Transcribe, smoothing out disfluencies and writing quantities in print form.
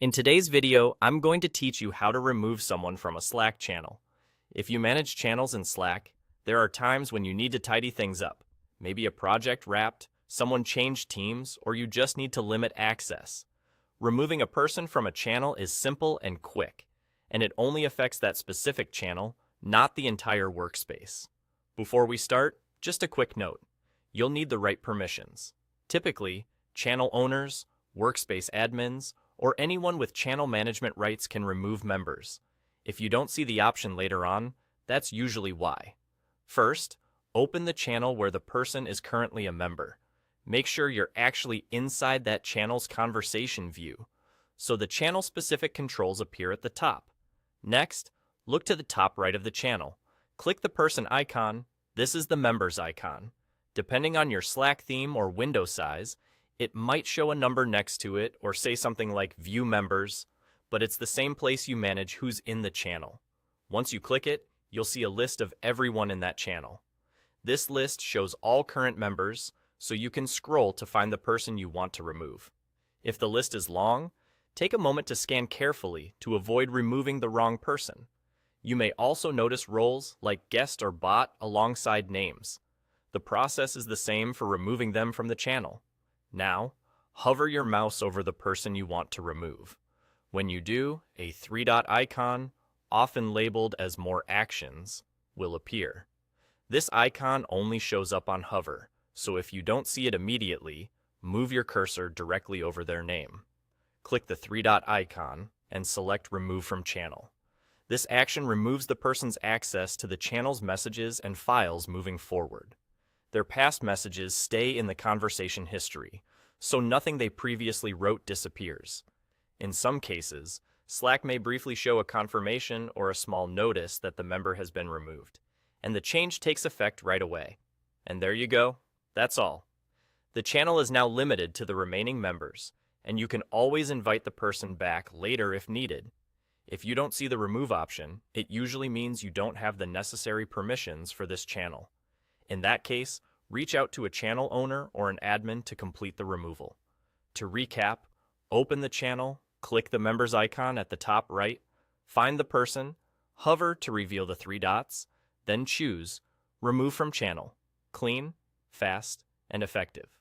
In today's video, I'm going to teach you how to remove someone from a Slack channel. If you manage channels in Slack, there are times when you need to tidy things up. Maybe a project wrapped, someone changed teams, or you just need to limit access. Removing a person from a channel is simple and quick, and it only affects that specific channel, not the entire workspace. Before we start, just a quick note. You'll need the right permissions. Typically, channel owners, workspace admins, or anyone with channel management rights can remove members. If you don't see the option later on, that's usually why. First, open the channel where the person is currently a member. Make sure you're actually inside that channel's conversation view, so the channel-specific controls appear at the top. Next, look to the top right of the channel. Click the person icon. This is the members icon. Depending on your Slack theme or window size, it might show a number next to it or say something like View Members, but it's the same place you manage who's in the channel. Once you click it, you'll see a list of everyone in that channel. This list shows all current members, so you can scroll to find the person you want to remove. If the list is long, take a moment to scan carefully to avoid removing the wrong person. You may also notice roles like guest or bot alongside names. The process is the same for removing them from the channel. Now, hover your mouse over the person you want to remove. When you do, a three-dot icon, often labeled as More Actions, will appear. This icon only shows up on hover, so if you don't see it immediately, move your cursor directly over their name. Click the three-dot icon and select Remove from Channel. This action removes the person's access to the channel's messages and files moving forward. Their past messages stay in the conversation history, so nothing they previously wrote disappears. In some cases, Slack may briefly show a confirmation or a small notice that the member has been removed, and the change takes effect right away. And there you go. That's all. The channel is now limited to the remaining members, and you can always invite the person back later if needed. If you don't see the remove option, it usually means you don't have the necessary permissions for this channel. In that case, reach out to a channel owner or an admin to complete the removal. To recap, open the channel, click the members icon at the top right, find the person, hover to reveal the three dots, then choose Remove from Channel. Clean, fast, and effective.